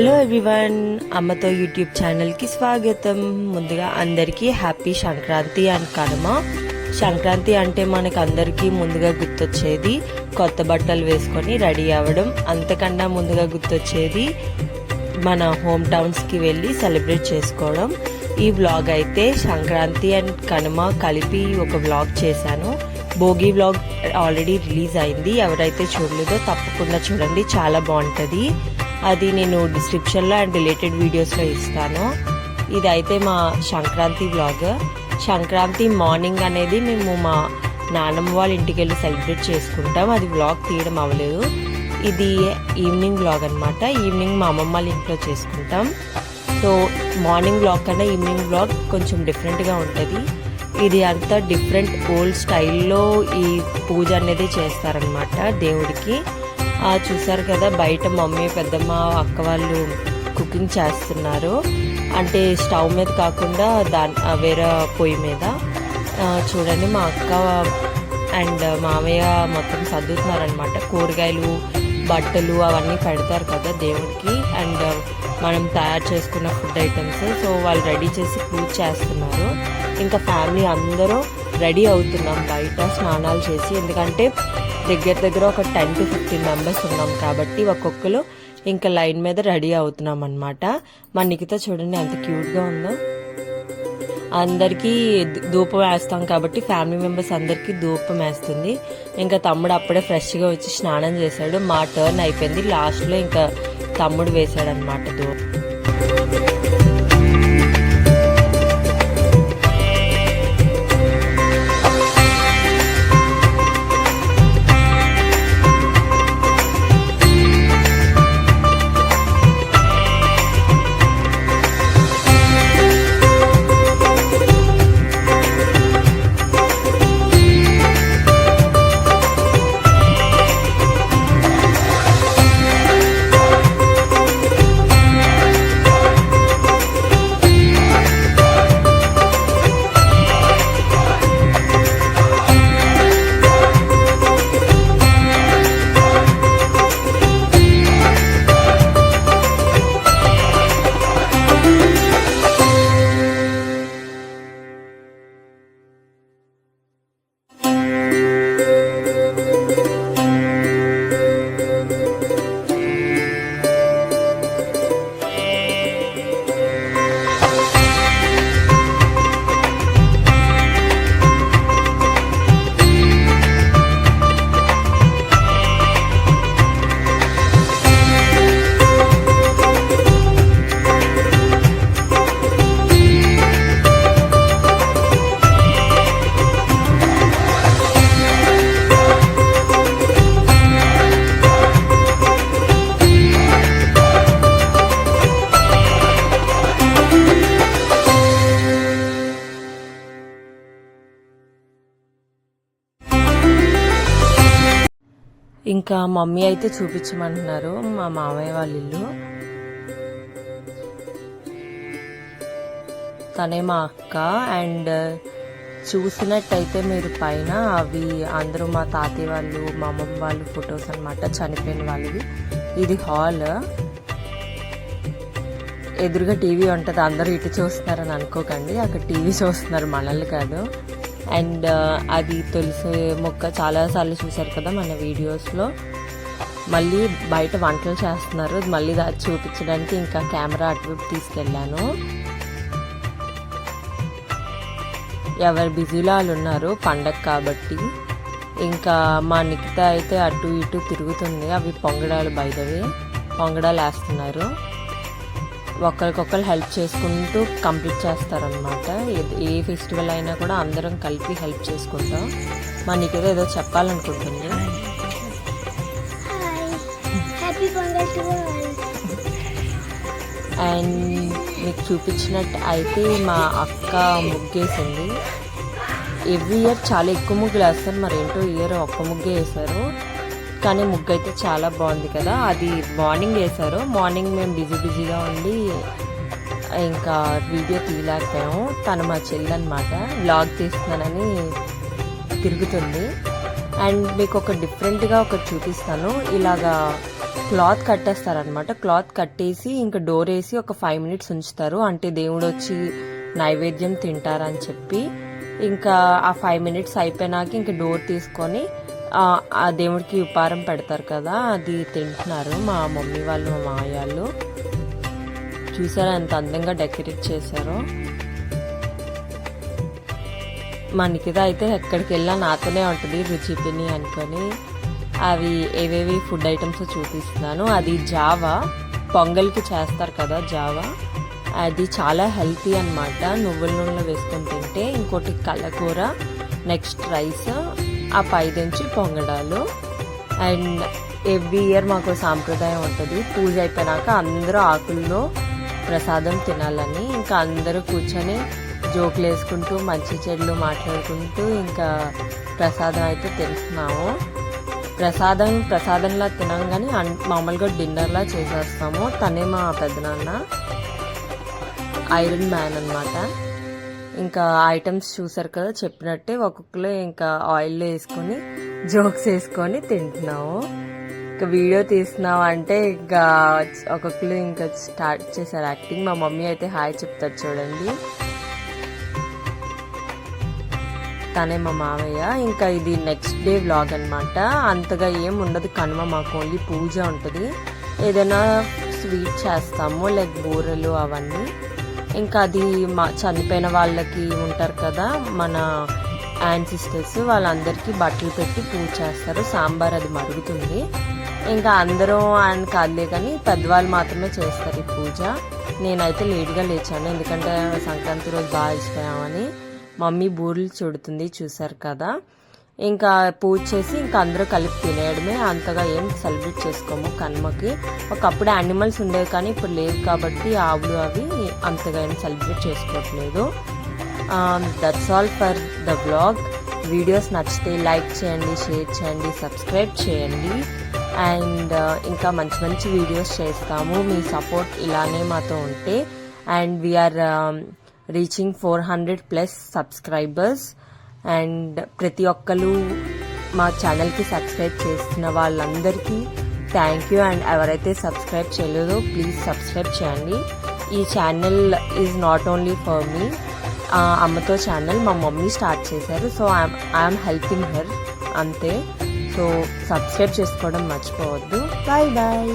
Hello everyone, అమ్మతో YouTube ఛానల్కి స్వాగతం. ముందుగా అందరికీ హ్యాపీ సంక్రాంతి అండ్ కనుమ. సంక్రాంతి అంటే మనకు అందరికీ ముందుగా గుర్తొచ్చేది కొత్త బట్టలు వేసుకొని రెడీ అవ్వడం. అంతకన్నా ముందుగా గుర్తొచ్చేది మన హోమ్ టౌన్స్కి వెళ్ళి సెలబ్రేట్ చేసుకోవడం. ఈ వ్లాగ్ అయితే సంక్రాంతి అండ్ కనుమ కలిపి ఒక వ్లాగ్ చేశాను. భోగి వ్లాగ్ ఆల్రెడీ రిలీజ్ అయింది. ఎవరైతే చూడలేదో తప్పకుండా చూడండి, చాలా బాగుంటుంది. అది నేను డిస్క్రిప్షన్లో అండ్ రిలేటెడ్ వీడియోస్లో ఇస్తాను. ఇదైతే మా సంక్రాంతి వ్లాగ్. సంక్రాంతి మార్నింగ్ అనేది మేము మా నాన్నమ్మ వాళ్ళ ఇంటికి వెళ్ళి సెలబ్రేట్ చేసుకుంటాం. అది వ్లాగ్ తీయడం అవ్వలేదు. ఇది ఈవినింగ్ వ్లాగ్ అనమాట. ఈవినింగ్ మా అమ్మమ్మ వాళ్ళ ఇంట్లో చేసుకుంటాం. సో మార్నింగ్ వ్లాగ్ కన్నా ఈవినింగ్ వ్లాగ్ కొంచెం డిఫరెంట్గా ఉంటుంది. ఇది అంతా డిఫరెంట్ ఓల్డ్ స్టైల్లో ఈ పూజ అనేది చేస్తారనమాట దేవుడికి. చూసారు కదా, బయట మమ్మీ పెద్దమ్మ అక్క వాళ్ళు కుకింగ్ చేస్తున్నారు. అంటే స్టవ్ మీద కాకుండా వేరే పొయ్యి మీద. చూడండి, మా అక్క అండ్ మామయ్య మొత్తం సర్దుతున్నారనమాట. కూరగాయలు, బట్టలు అవన్నీ పెడతారు కదా దేవుడికి, అండ్ మనం తయారు చేసుకున్న ఫుడ్ ఐటమ్స్. సో వాళ్ళు రెడీ చేసి పూజ చేస్తున్నారు. ఇంకా ఫ్యామిలీ అందరూ రెడీ అవుతున్నాం బయట స్నానాలు చేసి. ఎందుకంటే దగ్గర ఒక 10 to 15 మెంబర్స్ ఉన్నాం కాబట్టి ఒక్కొక్కరు ఇంకా లైన్ మీద రెడీ అవుతున్నాం అనమాట. మా నిఖిత చూడండి ఎంత క్యూట్గా ఉందో. అందరికీ ధూపం వేస్తాం కాబట్టి ఫ్యామిలీ మెంబర్స్ అందరికీ ధూపం వేస్తుంది. ఇంకా తమ్ముడు అప్పుడే ఫ్రెష్గా వచ్చి స్నానం చేశాడు. మా టర్న్ అయిపోయింది. లాస్ట్లో ఇంకా తమ్ముడు వేశాడు అనమాట ధూపం. ఇంకా మమ్మీ అయితే చూపించమంటున్నారు మా మామయ్య వాళ్ళ ఇల్లు. తనే మా అక్క. అండ్ చూసినట్టయితే మీరు పైన అవి అందరూ మా తాతయ్య వాళ్ళు, మా అమ్మమ్మ వాళ్ళు ఫొటోస్ అనమాట, చనిపోయిన వాళ్ళవి. ఇది హాల్. ఎదురుగా టీవీ ఉంటుంది. అందరూ ఇటు చూస్తున్నారని అనుకోకండి, అక్కడ టీవీ చూస్తున్నారు, మనల్ని కాదు. అండ్ అది తులసి మొక్క చాలాసార్లు చూసారు కదా మన వీడియోస్లో. మళ్ళీ బయట వంటలు చేస్తున్నారు. మళ్ళీ అది చూపించడానికి ఇంకా కెమెరా అటువైపు తీసుకెళ్ళాను. ఎవరు బిజీలో వాళ్ళు ఉన్నారు, పండగ కాబట్టి. ఇంకా మా నిఖిత అయితే అటు ఇటు తిరుగుతుంది. అవి పొంగడాలు, బయటవి పొంగడాలు వేస్తున్నారు. ఒకరికొకరు హెల్ప్ చేసుకుంటూ కంప్లీట్ చేస్తారనమాట. ఏ ఫెస్టివల్ అయినా కూడా అందరం కలిపి హెల్ప్ చేసుకుంటాం. మా నిఖిత ఏదో చెప్పాలనుకుంటుంది. అండ్ మీకు చూపించినట్టు అయితే మా అక్క ముగ్గేసింది. ఎవ్రీ ఇయర్ చాలా ఎక్కువ ముగ్గులు వేస్తారు. మరి ఏంటో ఇయర్ ఒక్క ముగ్గే వేశారు, కానీ ముగ్గు అయితే చాలా బాగుంది కదా. అది మార్నింగ్ వేశారు. మార్నింగ్ మేము బిజీగా ఉండి ఇంకా వీడియో తీయలేకపోయాము. తను మా చెల్లి అనమాట, వ్లాగ్ తీస్తున్నానని తిరుగుతుంది. అండ్ మీకు ఒక డిఫరెంట్గా ఒకటి చూపిస్తాను. ఇలాగా క్లాత్ కట్టేస్తారనమాట. క్లాత్ కట్టేసి ఇంకా డోర్ వేసి ఒక 5 minutes ఉంచుతారు. అంటే దేవుడు వచ్చి నైవేద్యం తింటారని చెప్పి. ఇంకా ఆ 5 minutes అయిపోయినాక ఇంకా డోర్ తీసుకొని ఆ దేవుడికి ఉపారం పెడతారు కదా, అది తింటున్నారు మా మమ్మీ వాళ్ళు, మా మామయ్య వాళ్ళు. చూసారా ఎంత అందంగా డెకరేట్ చేశారో. మా నిఖిత అయితే ఎక్కడికి వెళ్ళినా నాతోనే ఉంటుంది రుచి పిన్ని అనుకొని. అవి ఏవేవి ఫుడ్ ఐటమ్స్ చూపిస్తున్నాను. అది జావా, పొంగల్కి చేస్తారు కదా జావా, అది చాలా హెల్తీ అనమాట. నువ్వుల నూనెలో వేసుకొని తింటే. ఇంకోటి కలకూర, నెక్స్ట్ రైస్, ఆ పైనుంచి పొంగడాలు. అండ్ ఎవ్రీ ఇయర్ మాకు సాంప్రదాయం ఉంటుంది, పూజ అయిపోయినాక అందరూ ఆకుల్లో ప్రసాదం తినాలని. ఇంకా అందరూ కూర్చొని జోకులు వేసుకుంటూ మంచి చెడులు మాట్లాడుకుంటూ ఇంకా ప్రసాదం అయితే తింటున్నాము. ప్రసాదంలా తినాం కానీ మామూలుగా డిన్నర్లా చేసేస్తాము. తనే మా పెద్దనాన్న, ఐరన్ మ్యాన్ అనమాట. ఇంకా ఐటమ్స్ చూసారు కదా, చెప్పినట్టే ఒక్కొక్కరు ఇంకా ఆయిల్లో వేసుకొని జోక్స్ వేసుకొని తింటున్నాము. ఇంకా వీడియో తీస్తున్నావు అంటే ఇంకా ఒక్కొక్కరు ఇంకా స్టార్ట్ చేశారు యాక్టింగ్. మా మమ్మీ అయితే హాయ్ చెప్తారు చూడండి, తనే మా మామయ్య. ఇంకా ఇది నెక్స్ట్ డే వ్లాగ్ అనమాట. అంతగా ఏం ఉండదు కనుమ, మాకు ఓన్లీ పూజ ఉంటుంది. ఏదైనా స్వీట్ చేస్తాము లైక్ బూరెలు అవన్నీ. ఇంకా అది మా చనిపోయిన వాళ్ళకి ఉంటారు కదా మన యాన్సిస్టర్స్, వాళ్ళందరికీ బట్టలు పెట్టి పూజ చేస్తారు. సాంబార్ అది మరుగుతుంది. ఇంకా అందరూ ఆయన కాదులే కానీ పెద్దవాళ్ళు మాత్రమే చేస్తారు ఈ పూజ. నేనైతే లేట్గా లేచాను ఎందుకంటే సంక్రాంతి రోజు బాగా ఇష్టమని. మమ్మీ బూరెలు చుడుతుంది చూసారు కదా. ఇంకా పూజ చేసి ఇంకా అందరూ కలిపి తినేయడమే. అంతగా ఏం సెలబ్రేట్ చేసుకోము కనుమకి. ఒకప్పుడు యానిమల్స్ ఉండేవి కానీ ఇప్పుడు లేవు కాబట్టి ఆవులు అవి అంతగా ఏం సెలబ్రేట్ చేసుకోవట్లేదు. That's all for the vlog. Videos నచ్చితే లైక్ చేయండి, షేర్ చేయండి, సబ్స్క్రైబ్ చేయండి. అండ్ ఇంకా మంచి మంచి వీడియోస్ చేస్తాము. మీ సపోర్ట్ ఇలానే మాతో ఉంటే. And we are reaching 400+ subscribers. And ప్రతి ఒక్కరు మా ఛానల్కి సబ్స్క్రైబ్ చేస్తున్న వాళ్ళందరికీ థ్యాంక్ యూ. అండ్ ఎవరైతే సబ్స్క్రైబ్ చేయలేదో ప్లీజ్ సబ్స్క్రైబ్ చేయండి. ఈ channel is not only for me. అమ్మతో ఛానల్ మా మమ్మీ స్టార్ట్ చేశారు. సో ఐఎమ్ హెల్పింగ్ హర్ అంతే. సో సబ్స్క్రైబ్ చేసుకోవడం మర్చిపోవద్దు. Bye bye.